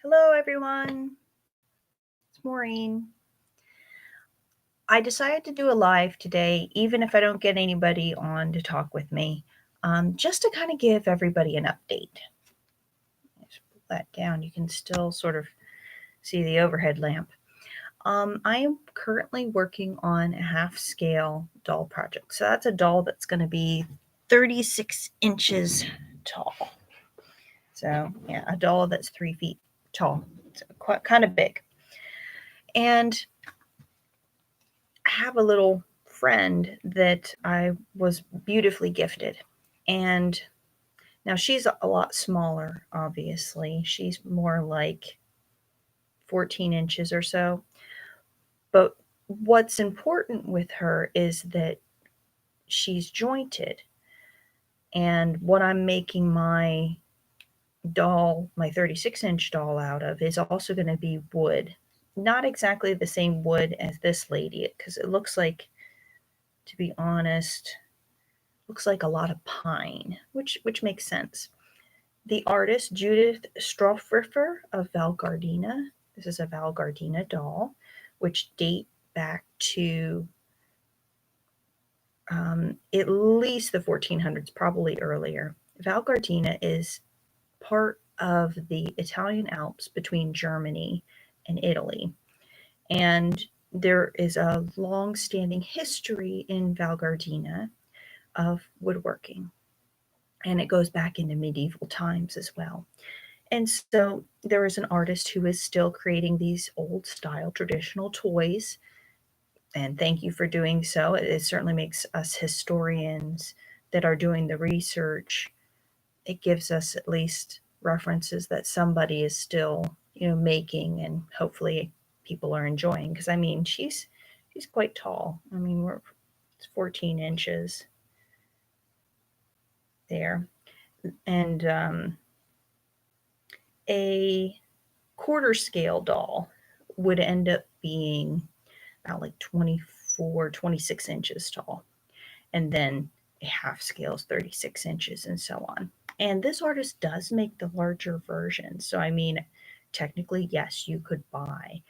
Hello, everyone. It's Maureen. I decided to do a live today, even if I don't get anybody on to talk with me, just to kind of give everybody an update. Just pull that down. You can still sort of see the overhead lamp. I am currently working on a half-scale doll project. So that's a doll that's going to be 36 inches tall. So yeah, a doll that's 3 feet tall. So quite kind of big. And I have a little friend that I was beautifully gifted. And now she's a lot smaller, obviously. She's more like 14 inches or so. But what's important with her is that she's jointed. And what I'm making my doll, my 36-inch doll out of, is also going to be wood. Not exactly the same wood as this lady, because it looks like, to be honest, looks like a lot of pine, which makes sense. The artist Judith Strofrifer of Val Gardena. This is a Val Gardena doll, which date back to at least the 1400s, probably earlier. Val Gardena is part of the Italian Alps between Germany and Italy. And there is a long-standing history in Val Gardena of woodworking. And it goes back into medieval times as well. And so there is an artist who is still creating these old style traditional toys. And thank you for doing so. It certainly makes us historians that are doing the research, it gives us at least references that somebody is still, making, and hopefully people are enjoying. Because I mean, she's quite tall. I mean, it's 14 inches there. And a quarter scale doll would end up being about like 24, 26 inches tall. And then a half scale is 36 inches and so on. And this artist does make the larger version. So, I mean, technically, yes, you could buy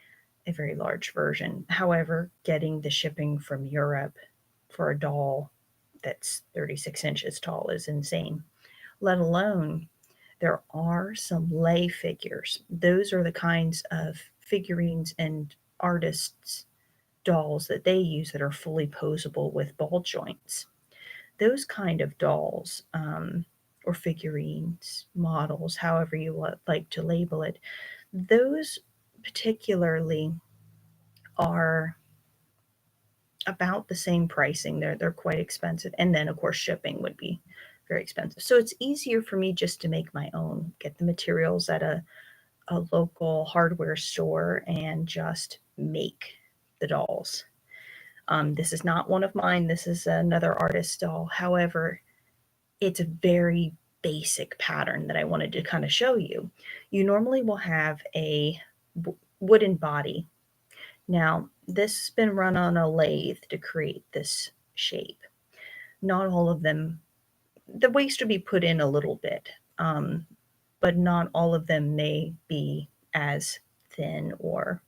a very large version. However, getting the shipping from Europe for a doll that's 36 inches tall is insane, let alone there are some lay figures. Those are the kinds of figurines and artists' dolls that they use that are fully posable with ball joints. Those kind of dolls, or figurines, models, however you like to label it, those particularly are about the same pricing. They're quite expensive, and then of course shipping would be very expensive. So it's easier for me just to make my own, get the materials at a local hardware store and just make the dolls. This is not one of mine. This is another artist's doll. However, it's a very basic pattern that I wanted to kind of show you. You normally will have a wooden body. Now, this has been run on a lathe to create this shape. Not all of them, the waste would be put in a little bit, but not all of them may be as thin or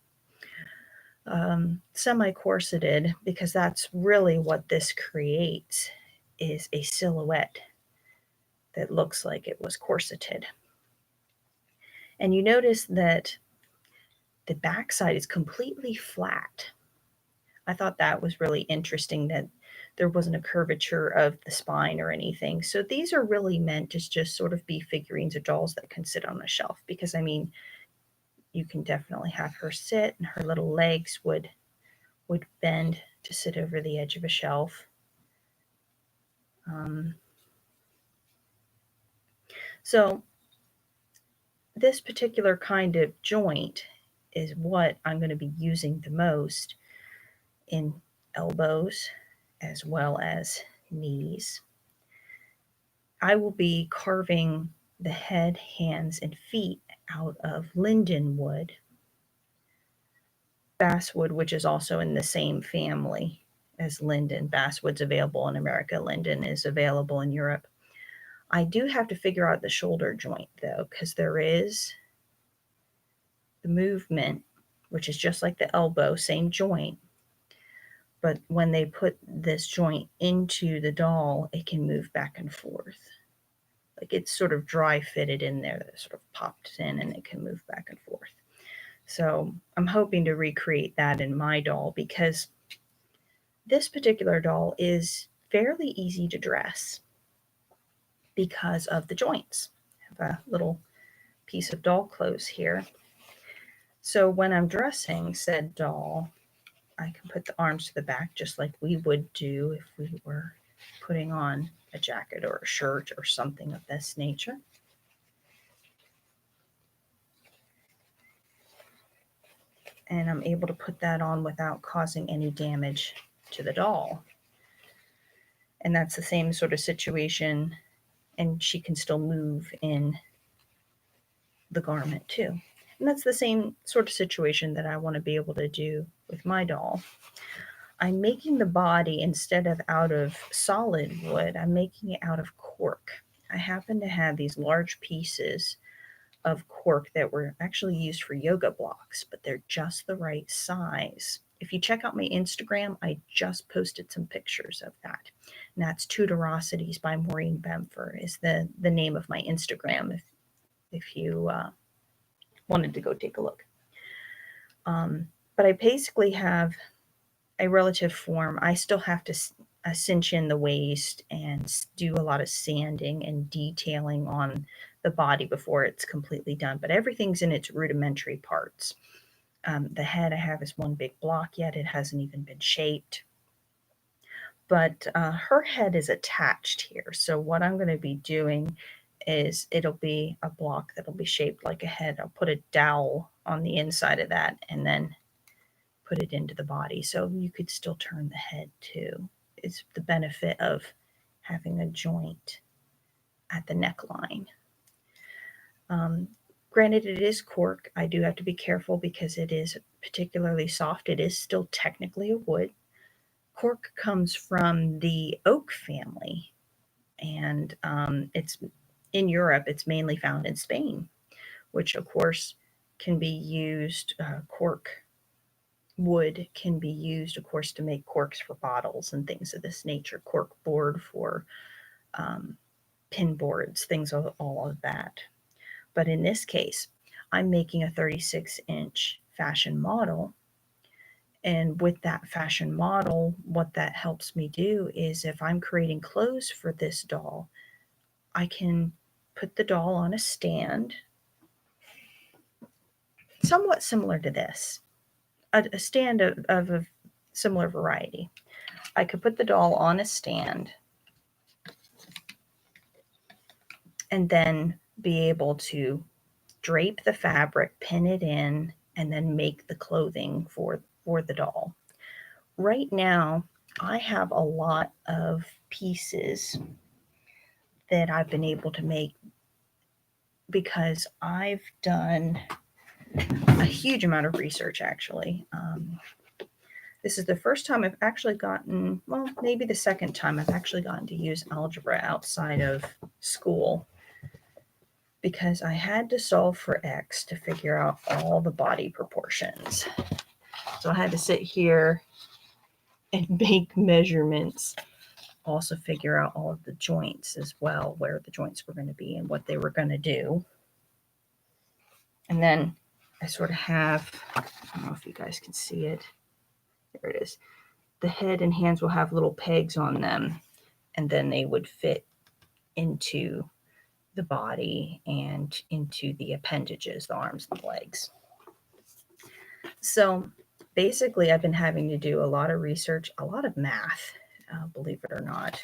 semi-corseted, because that's really what this creates, is a silhouette that looks like it was corseted. And you notice that the backside is completely flat. I thought that was really interesting, that there wasn't a curvature of the spine or anything. So these are really meant to just sort of be figurines or dolls that can sit on a shelf, because I mean, you can definitely have her sit and her little legs would bend to sit over the edge of a shelf. So this particular kind of joint is what I'm going to be using the most in elbows as well as knees. I will be carving the head, hands, and feet out of linden wood, basswood, which is also in the same family as linden. Basswood's available in America, linden is available in Europe. I do have to figure out the shoulder joint though, because there is the movement, which is just like the elbow, same joint. But when they put this joint into the doll, it can move back and forth. Like it's sort of dry fitted in there, that sort of popped in and it can move back and forth. So I'm hoping to recreate that in my doll, because this particular doll is fairly easy to dress because of the joints. I have a little piece of doll clothes here. So when I'm dressing said doll, I can put the arms to the back just like we would do if we were putting on a jacket or a shirt or something of this nature. And I'm able to put that on without causing any damage to the doll. And that's the same sort of situation, and she can still move in the garment too. And that's the same sort of situation that I want to be able to do with my doll. I'm making the body, instead of out of solid wood, I'm making it out of cork. I happen to have these large pieces of cork that were actually used for yoga blocks, but they're just the right size. If you check out my Instagram, I just posted some pictures of that. And that's Tutorosities by Maureen Bemfer is the name of my Instagram if you wanted to go take a look. But I basically have a relative form. I still have to cinch in the waist and do a lot of sanding and detailing on the body before it's completely done. But everything's in its rudimentary parts. The head I have is one big block yet. It hasn't even been shaped. But her head is attached here. So what I'm going to be doing is it'll be a block that'll be shaped like a head. I'll put a dowel on the inside of that and then put it into the body. So you could still turn the head too. It's the benefit of having a joint at the neckline. Granted, it is cork. I do have to be careful because it is particularly soft. It is still technically a wood. Cork comes from the oak family, and it's in Europe. It's mainly found in Spain, which of course can be used. Cork wood can be used, of course, to make corks for bottles and things of this nature. Cork board for pin boards, things of all of that. But in this case, I'm making a 36-inch fashion model. And with that fashion model, what that helps me do is if I'm creating clothes for this doll, I can put the doll on a stand, somewhat similar to this, a stand of a similar variety. I could put the doll on a stand and then be able to drape the fabric, pin it in, and then make the clothing for the doll. Right now, I have a lot of pieces that I've been able to make because I've done a huge amount of research, actually. This is the first time I've actually gotten, well, maybe the second time I've actually gotten to use algebra outside of school, because I had to solve for X to figure out all the body proportions. So I had to sit here and make measurements, also figure out all of the joints as well, where the joints were going to be and what they were going to do. And then I sort of have, I don't know if you guys can see it. There it is. The head and hands will have little pegs on them, and then they would fit into the body and into the appendages, the arms and the legs. So basically, I've been having to do a lot of research, a lot of math, believe it or not.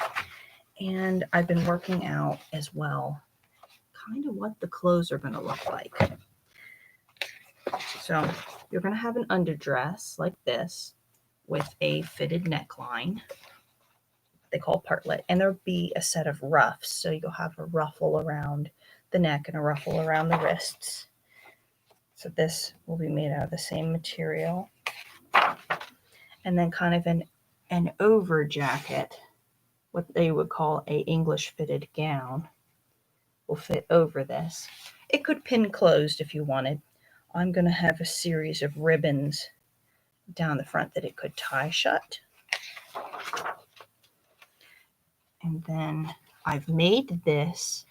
And I've been working out as well, kind of what the clothes are going to look like. So you're going to have an underdress like this with a fitted neckline. They call partlet, and there'll be a set of ruffs. So you'll have a ruffle around the neck and a ruffle around the wrists. So this will be made out of the same material. And then kind of an over jacket, what they would call a English fitted gown, will fit over this. It could pin closed if you wanted. I'm going to have a series of ribbons down the front that it could tie shut. And then I've made this,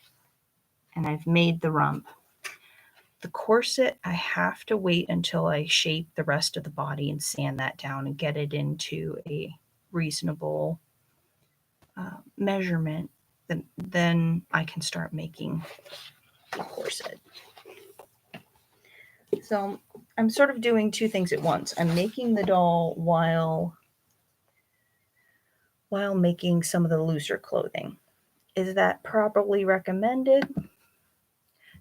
and I've made the rump. The corset, I have to wait until I shape the rest of the body and sand that down and get it into a reasonable measurement. Then I can start making the corset. So I'm sort of doing two things at once. I'm making the doll while making some of the looser clothing. Is that probably recommended?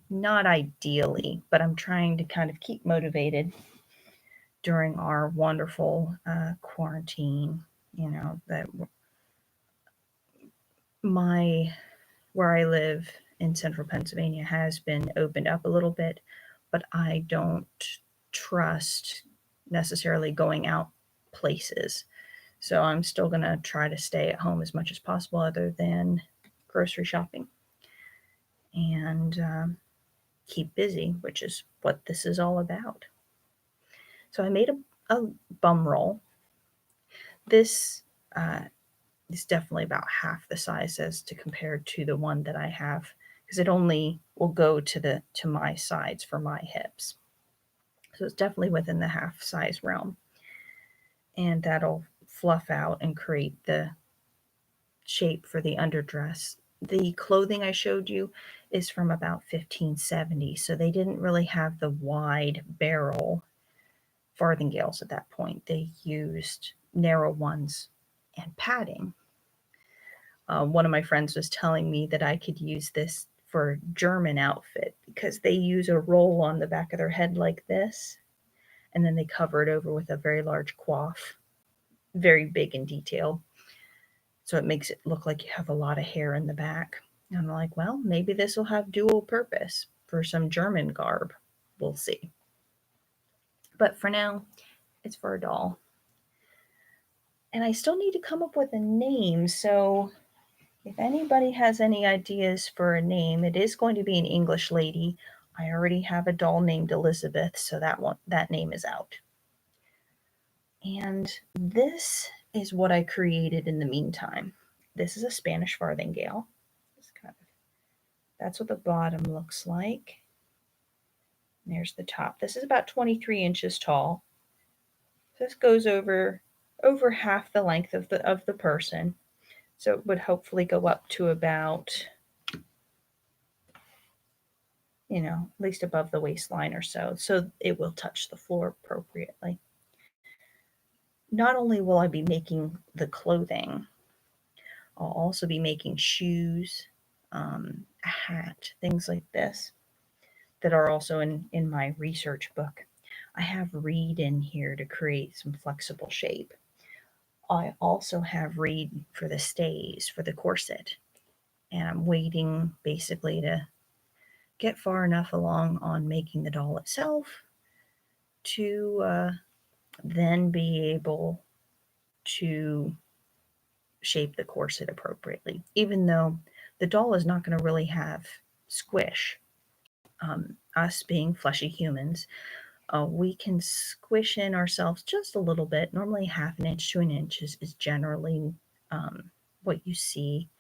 Not ideally, but I'm trying to kind of keep motivated during our wonderful quarantine. You know, that where I live in central Pennsylvania has been opened up a little bit, but I don't trust necessarily going out places. So I'm still going to try to stay at home as much as possible other than grocery shopping and keep busy, which is what this is all about. So I made a bum roll. This is definitely about half the size as to compared to the one that I have, because it only will go to my sides for my hips. So it's definitely within the half size realm. And that'll fluff out and create the shape for the underdress. The clothing I showed you is from about 1570, so they didn't really have the wide barrel farthingales at that point. They used narrow ones and padding. One of my friends was telling me that I could use this for a German outfit because they use a roll on the back of their head like this, and then they cover it over with a very large coif, very big and detailed. So it makes it look like you have a lot of hair in the back. And I'm like, well, maybe this will have dual purpose for some German garb. We'll see. But for now, it's for a doll. And I still need to come up with a name. So if anybody has any ideas for a name, it is going to be an English lady. I already have a doll named Elizabeth, so that name is out. And this is what I created in the meantime. This is a Spanish farthingale. That's what the bottom looks like. There's the top. This is about 23 inches tall. This goes over half the length of the person. So it would hopefully go up to about, at least above the waistline or so. So it will touch the floor appropriately. Not only will I be making the clothing, I'll also be making shoes, a hat, things like this that are also in my research book. I have reed in here to create some flexible shape. I also have reed for the stays, for the corset. And I'm waiting basically to get far enough along on making the doll itself to then be able to shape the corset appropriately, even though the doll is not going to really have squish. Us being fleshy humans, we can squish in ourselves just a little bit. Normally, half an inch to an inch is generally what you see,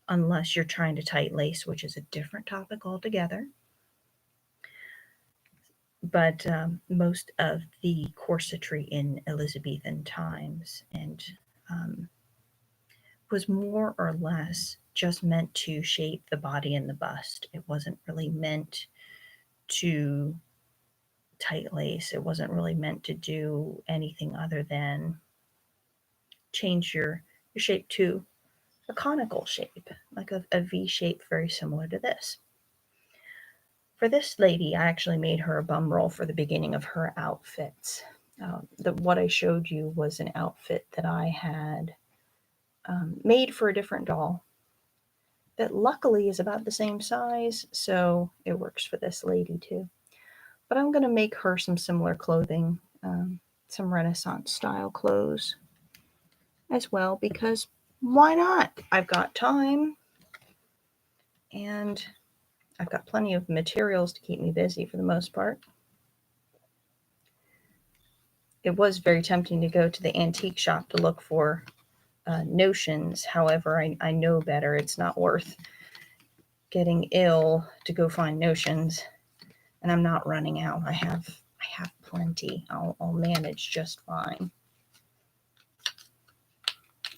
unless you're trying to tight lace, which is a different topic altogether. But most of the corsetry in Elizabethan times and was more or less just meant to shape the body and the bust. It wasn't really meant to tight lace. It wasn't really meant to do anything other than change your shape to a conical shape, like a V shape, very similar to this. For this lady, I actually made her a bum roll for the beginning of her outfits. What I showed you was an outfit that I had made for a different doll that luckily is about the same size, so it works for this lady too. But I'm going to make her some similar clothing, some Renaissance style clothes as well, because why not? I've got time and I've got plenty of materials to keep me busy for the most part. it was very tempting to go to the antique shop to look for notions. However, I know better. It's not worth getting ill to go find notions, and I'm not running out. I have plenty. I'll manage just fine.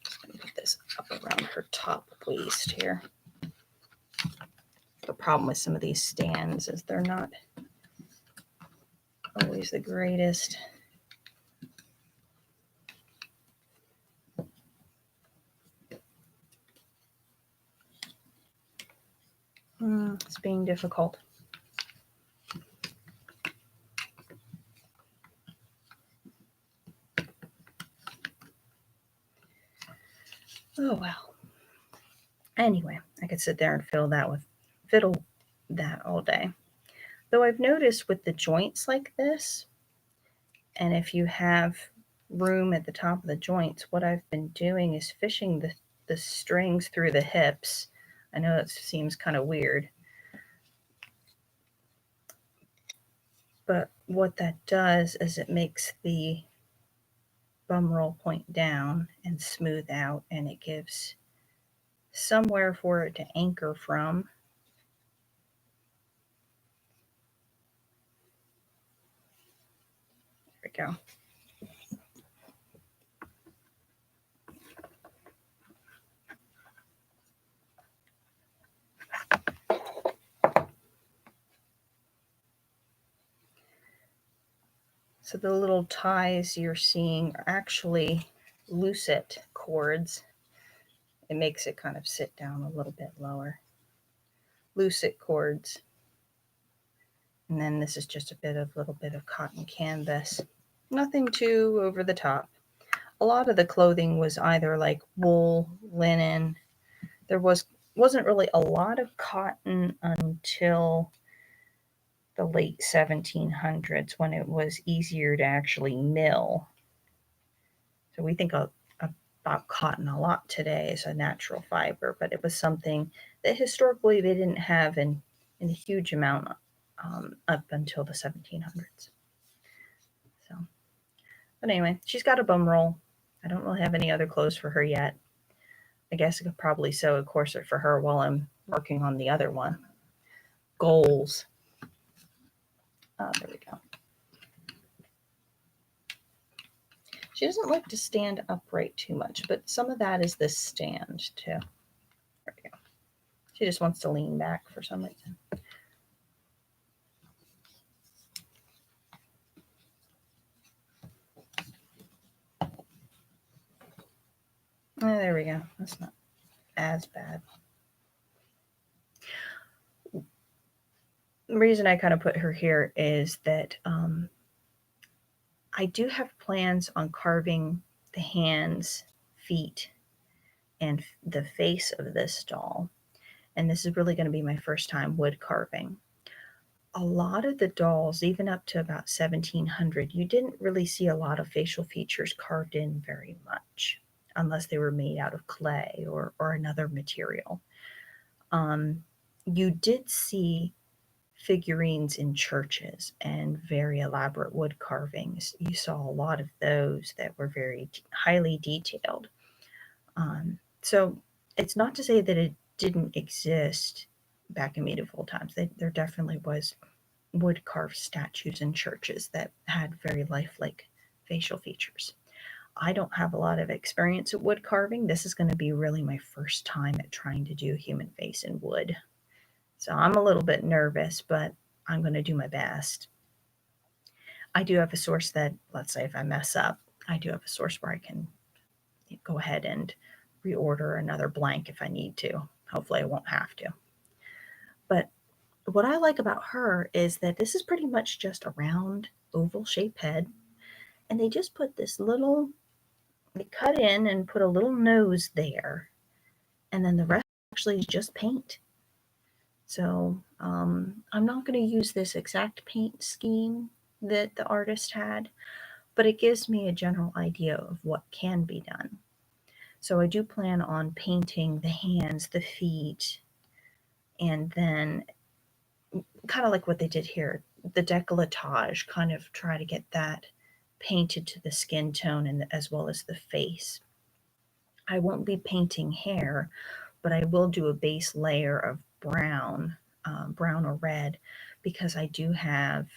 Just gonna put this up around her top waist here. The problem with some of these stands is they're not always the greatest. It's being difficult. Oh well. Anyway, I could sit there and fiddle that all day. Though I've noticed with the joints like this, and if you have room at the top of the joints, what I've been doing is fishing the strings through the hips. I know it seems kind of weird, but what that does is it makes the bum roll point down and smooth out, and it gives somewhere for it to anchor from. There we go. So the little ties you're seeing are actually lucet cords. It makes it kind of sit down a little bit lower. Lucet cords. And then this is just a little bit of cotton canvas. Nothing too over the top. A lot of the clothing was either like wool, linen. There wasn't really a lot of cotton until the late 1700s, when it was easier to actually mill. So we think about cotton a lot today as a natural fiber, but it was something that historically they didn't have in a huge amount up until the 1700s. So, but anyway, she's got a bum roll. I don't really have any other clothes for her yet. I guess I could probably sew a corset for her while I'm working on the other one. Goals. There we go. She doesn't like to stand upright too much, but some of that is this stand too. There we go. She just wants to lean back for some reason. Oh, there we go. That's not as bad. The reason I kind of put her here is that I do have plans on carving the hands, feet, and the face of this doll. And this is really going to be my first time wood carving. A lot of the dolls, even up to about 1700, you didn't really see a lot of facial features carved in very much, unless they were made out of clay or another material. You did see figurines in churches and very elaborate wood carvings. You saw a lot of those that were very highly detailed. So it's not to say that it didn't exist back in medieval times. There definitely was wood carved statues in churches that had very lifelike facial features. I don't have a lot of experience at wood carving. This is going to be really my first time at trying to do a human face in wood. So I'm a little bit nervous, but I'm going to do my best. I do have a source that, let's say if I mess up, I do have a source where I can go ahead and reorder another blank if I need to. Hopefully I won't have to. But what I like about her is that this is pretty much just a round oval shaped head. And they just put this little, they cut in and put a little nose there. And then the rest actually is just paint. So I'm not going to use this exact paint scheme that the artist had, but it gives me a general idea of what can be done. So I do plan on painting the hands, the feet, and then kind of like what they did here, the décolletage, kind of try to get that painted to the skin tone and as well as the face. I won't be painting hair, but I will do a base layer of brown, brown or red, because I do have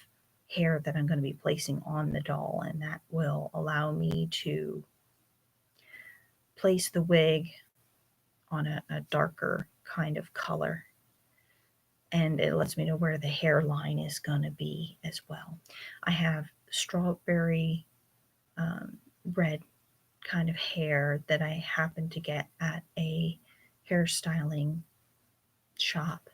hair that I'm going to be placing on the doll, and that will allow me to place the wig on a darker kind of color, and it lets me know where the hairline is going to be as well. I have strawberry red kind of hair that I happened to get at a hairstyling shop.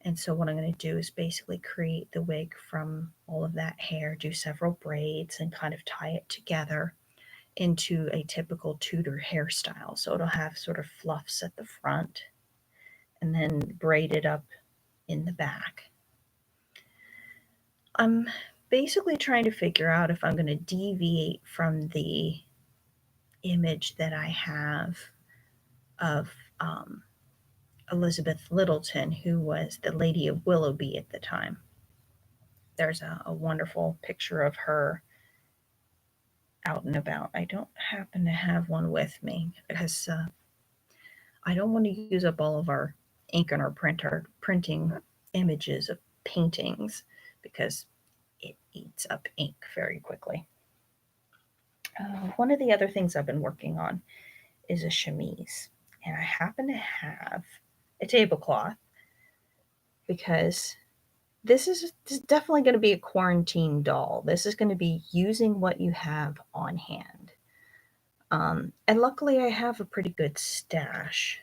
And so what I'm going to do is basically create the wig from all of that hair, do several braids, and kind of tie it together into a typical Tudor hairstyle. So it'll have sort of fluffs at the front and then braided up in the back. I'm basically trying to figure out if I'm going to deviate from the image that I have of Elizabeth Litteton, who was the Lady of Willoughby at the time. There's a wonderful picture of her out and about. I don't happen to have one with me because I don't want to use up all of our ink on our printing images of paintings, because it eats up ink very quickly. One of the other things I've been working on is a chemise, and I happen to have a tablecloth because this is definitely going to be a quarantine doll. This is going to be using what you have on hand. And luckily I have a pretty good stash.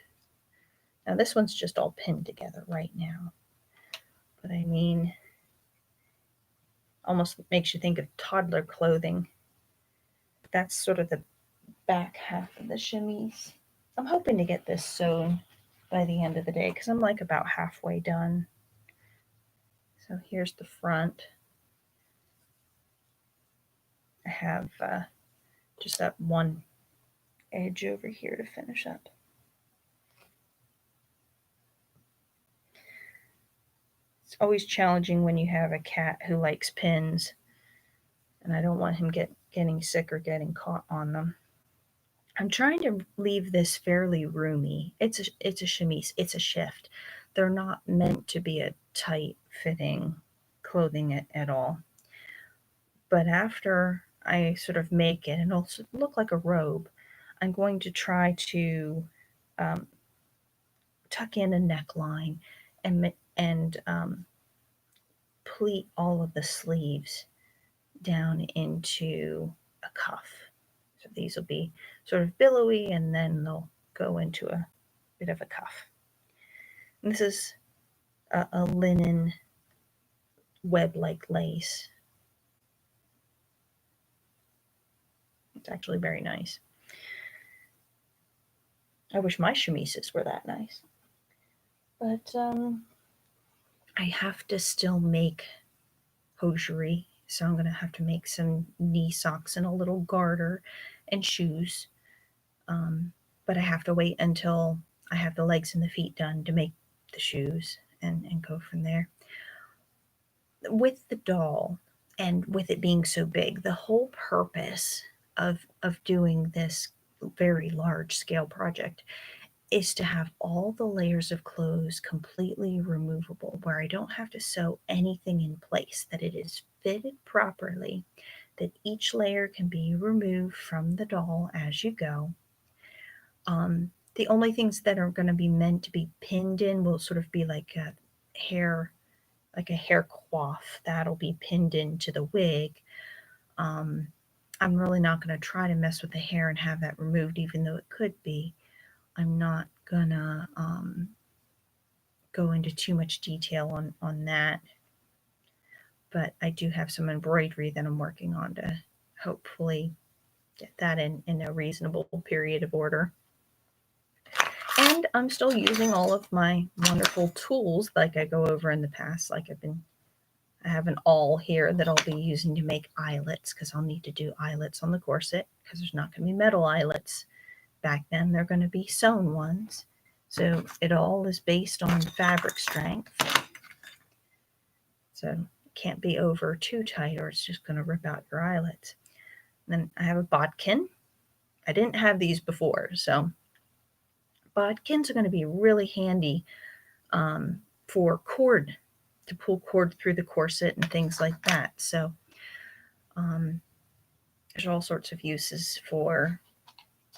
Now this one's just all pinned together right now. But I mean, almost makes you think of toddler clothing. That's sort of the back half of the chemise. I'm hoping to get this sewn by the end of the day because I'm like about halfway done. So here's the front. I have just that one edge over here to finish up. It's always challenging when you have a cat who likes pins, and I don't want him getting sick or getting caught on them. I'm trying to leave this fairly roomy. It's a chemise. It's a shift. They're not meant to be a tight fitting clothing at all. But after I sort of make it and it'll look like a robe, I'm going to try to tuck in a neckline and pleat all of the sleeves down into a cuff. So these will be sort of billowy, and then they'll go into a bit of a cuff. And this is a linen web-like lace. It's actually very nice. I wish my chemises were that nice. But I have to still make hosiery, so I'm going to have to make some knee socks and a little garter and shoes. But I have to wait until I have the legs and the feet done to make the shoes and go from there. With the doll, and with it being so big, the whole purpose of doing this very large scale project is to have all the layers of clothes completely removable, where I don't have to sew anything in place, that it is fitted properly, that each layer can be removed from the doll as you go. The only things that are going to be meant to be pinned in will sort of be like a hair coif that'll be pinned into the wig. I'm really not going to try to mess with the hair and have that removed, even though it could be. I'm not gonna go into too much detail on that, but I do have some embroidery that I'm working on to hopefully get that in a reasonable period of order. And I'm still using all of my wonderful tools like I go over in the past. Like I have an awl here that I'll be using to make eyelets, because I'll need to do eyelets on the corset, because there's not going to be metal eyelets. Back then, they're going to be sewn ones. So it all is based on fabric strength. So it can't be over too tight or it's just going to rip out your eyelets. Then I have a bodkin. I didn't have these before, so bodkins are going to be really handy for cord, to pull cord through the corset and things like that. So there's all sorts of uses for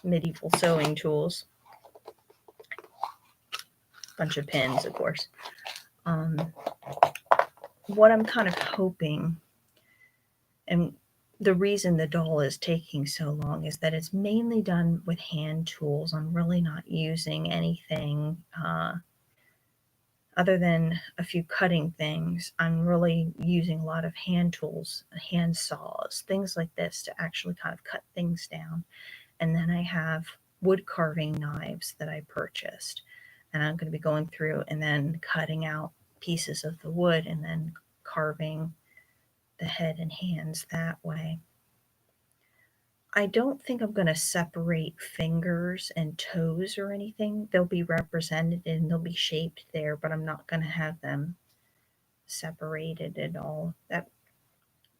medieval sewing tools. Bunch of pins, of course. What I'm kind of hoping, and the reason the doll is taking so long, is that it's mainly done with hand tools. I'm really not using anything other than a few cutting things. I'm really using a lot of hand tools, hand saws, things like this to actually kind of cut things down. And then I have wood carving knives that I purchased. And I'm going to be going through and then cutting out pieces of the wood and then carving the head and hands that way. I don't think I'm going to separate fingers and toes or anything. They'll be represented and they'll be shaped there, but I'm not going to have them separated at all. That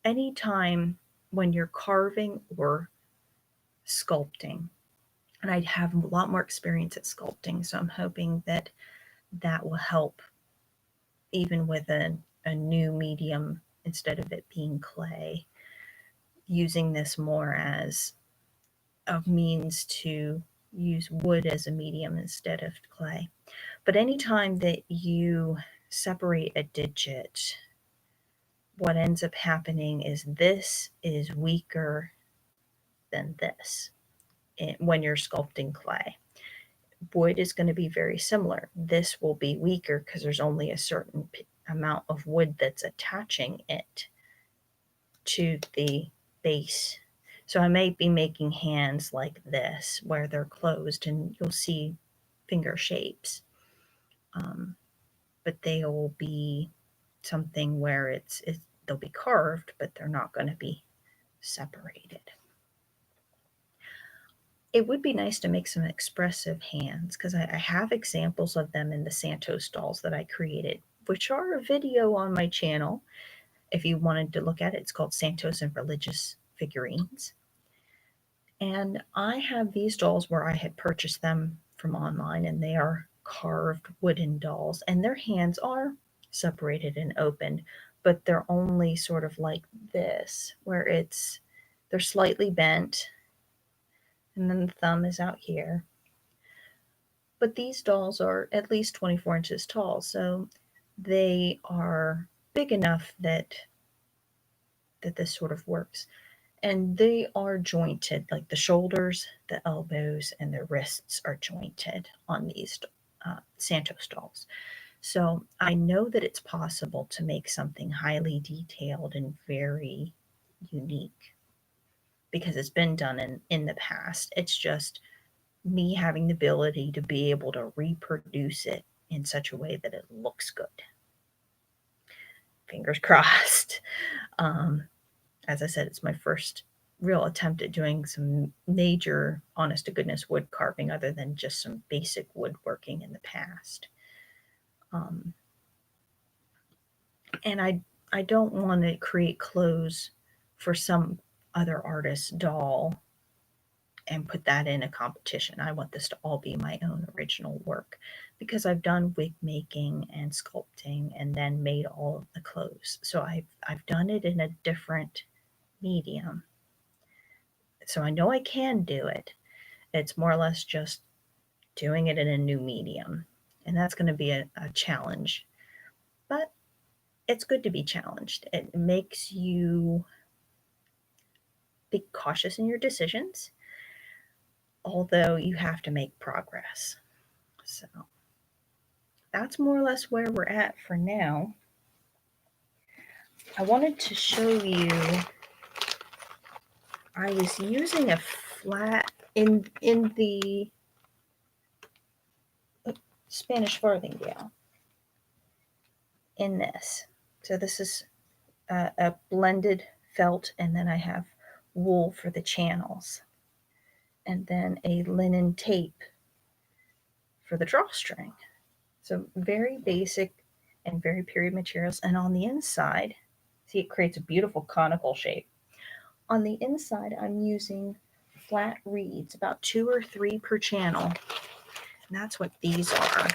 anytime when you're carving or sculpting, and I have a lot more experience at sculpting, so I'm hoping that that will help even with a new medium instead of it being clay, using this more as a means to use wood as a medium instead of clay. But anytime that you separate a digit, what ends up happening is this is weaker than this when you're sculpting clay. Wood is going to be very similar. This will be weaker because there's only a certain amount of wood that's attaching it to the base. So I may be making hands like this where they're closed and you'll see finger shapes. But they will be something where they'll be carved, but they're not going to be separated. It would be nice to make some expressive hands because I have examples of them in the Santos dolls that I created, which are a video on my channel. If you wanted to look at it, it's called Santos and Religious Figurines. And I have these dolls where I had purchased them from online, and they are carved wooden dolls, and their hands are separated and opened, but they're only sort of like this, where they're slightly bent, and then the thumb is out here. But these dolls are at least 24 inches tall, so they are big enough that this sort of works. And they are jointed, like the shoulders, the elbows, and the wrists are jointed on these Santos dolls. So I know that it's possible to make something highly detailed and very unique because it's been done in the past. It's just me having the ability to be able to reproduce it in such a way that it looks good. Fingers crossed. As I said, it's my first real attempt at doing some major, honest to goodness wood carving other than just some basic woodworking in the past. And I don't want to create clothes for some other artist's doll and put that in a competition. I want this to all be my own original work because I've done wig making and sculpting and then made all of the clothes. So I've done it in a different medium. So I know I can do it. It's more or less just doing it in a new medium. And that's going to be a challenge. But it's good to be challenged. It makes you be cautious in your decisions, although you have to make progress. So that's more or less where we're at for now. I wanted to show you, I was using a flat in the Spanish farthingale in this. So this is a blended felt, and then I have wool for the channels, and then a linen tape for the drawstring. So very basic and very period materials. And on the inside, see, it creates a beautiful conical shape. On the inside, I'm using flat reeds, about 2 or 3 per channel. And that's what these are.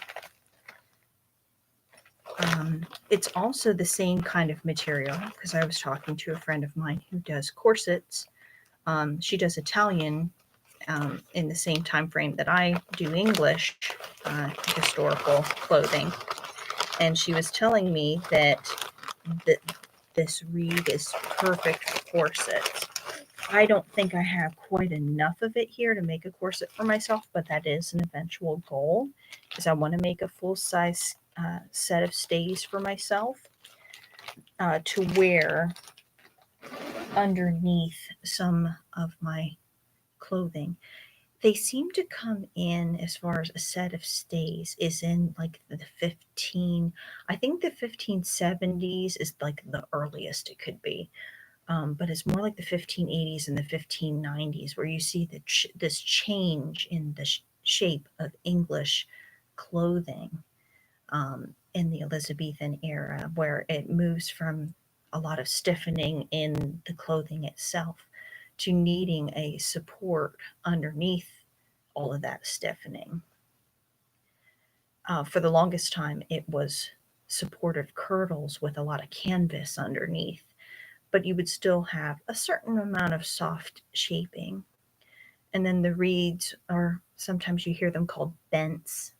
It's also the same kind of material, because I was talking to a friend of mine who does corsets. She does Italian in the same time frame that I do English historical clothing. And she was telling me that this reed is perfect for corsets. I don't think I have quite enough of it here to make a corset for myself, but that is an eventual goal, because I want to make a full-size set of stays for myself to wear underneath some of my clothing. They seem to come in, as far as a set of stays, is in like the 15, I think the 1570s is like the earliest it could be. But it's more like the 1580s and the 1590s where you see this change in the shape of English clothing in the Elizabethan era, where it moves from a lot of stiffening in the clothing itself to needing a support underneath all of that stiffening. For the longest time, it was supportive kirtles with a lot of canvas underneath, but you would still have a certain amount of soft shaping. And then the reeds are, sometimes you hear them called bents.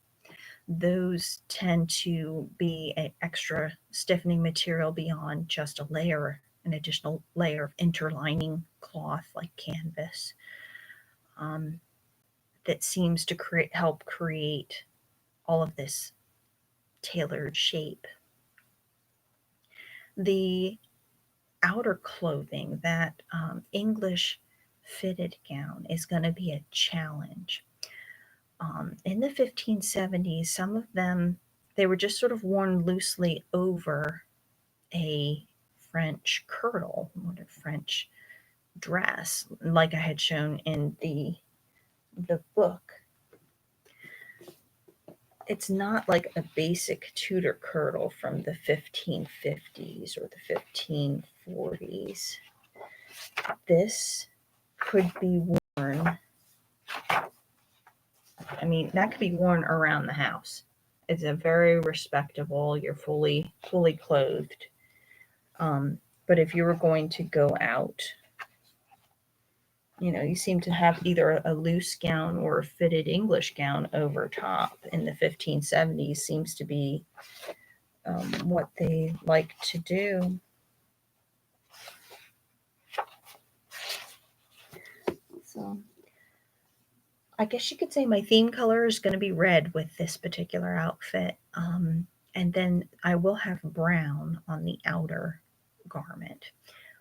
Those tend to be an extra stiffening material beyond just a layer, an additional layer of interlining cloth like canvas, that seems to help create all of this tailored shape. The outer clothing, that English fitted gown, is going to be a challenge. In the 1570s, some of them, they were just sort of worn loosely over a French kirtle or a French dress, like I had shown in the book. It's not like a basic Tudor kirtle from the 1550s or the 1540s. This could be worn, I mean, that could be worn around the house. It's a very respectable, you're fully clothed. But if you were going to go out, you know, you seem to have either a loose gown or a fitted English gown over top in the 1570s seems to be what they like to do. So I guess you could say my theme color is going to be red with this particular outfit. And then I will have brown on the outer garment.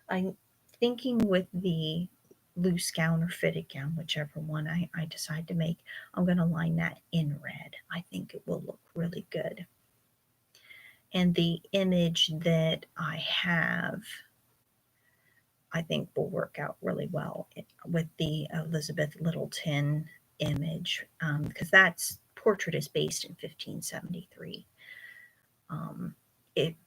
I'm thinking with the loose gown or fitted gown, whichever one I decide to make, I'm going to line that in red. I think it will look really good. And the image that I have, I think will work out really well with the Elizabeth Litteton image, because that's portrait is based in 1573.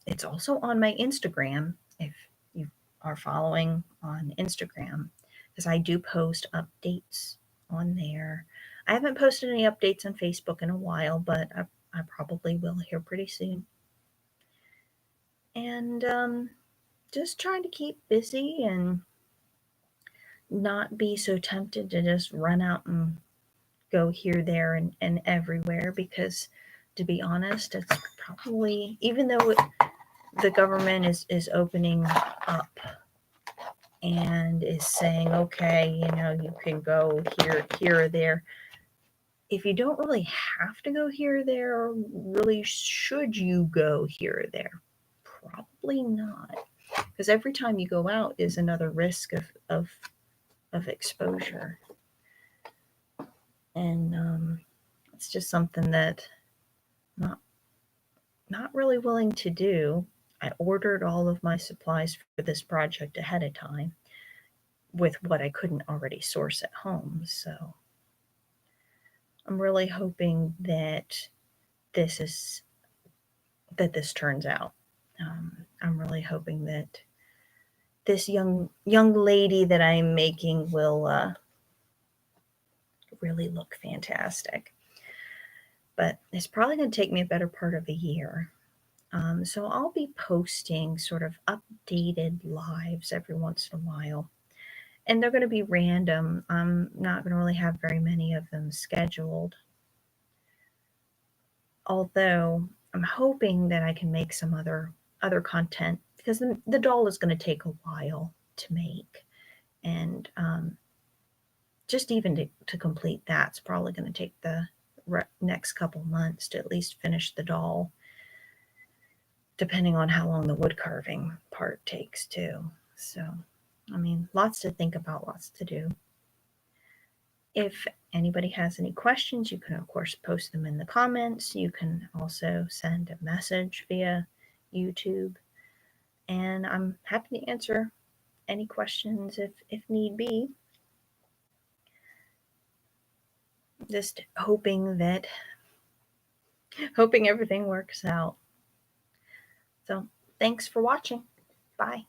It's also on my Instagram if you are following on Instagram, because I do post updates on there. I haven't posted any updates on Facebook in a while, but I probably will here pretty soon. And just trying to keep busy and not be so tempted to just run out and go here, there, and everywhere, because to be honest, it's probably, even though the government is opening up and is saying, okay, you know, you can go here or there. If you don't really have to go here or there, really should you go here or there? Probably not, because every time you go out is another risk of exposure. And it's just something that not really willing to do. I ordered all of my supplies for this project ahead of time with what I couldn't already source at home. So I'm really hoping that this turns out. I'm really hoping that this young lady that I'm making will really look fantastic. But it's probably going to take me a better part of a year. So I'll be posting sort of updated lives every once in a while. And they're going to be random. I'm not going to really have very many of them scheduled. Although I'm hoping that I can make some other content, because the doll is going to take a while to make. And just even to complete that's probably going to take the next couple months to at least finish the doll, depending on how long the wood carving part takes too. So, I mean, lots to think about, lots to do. If anybody has any questions, you can, of course, post them in the comments. You can also send a message via YouTube. And I'm happy to answer any questions if need be. Just hoping everything works out. So thanks for watching. Bye.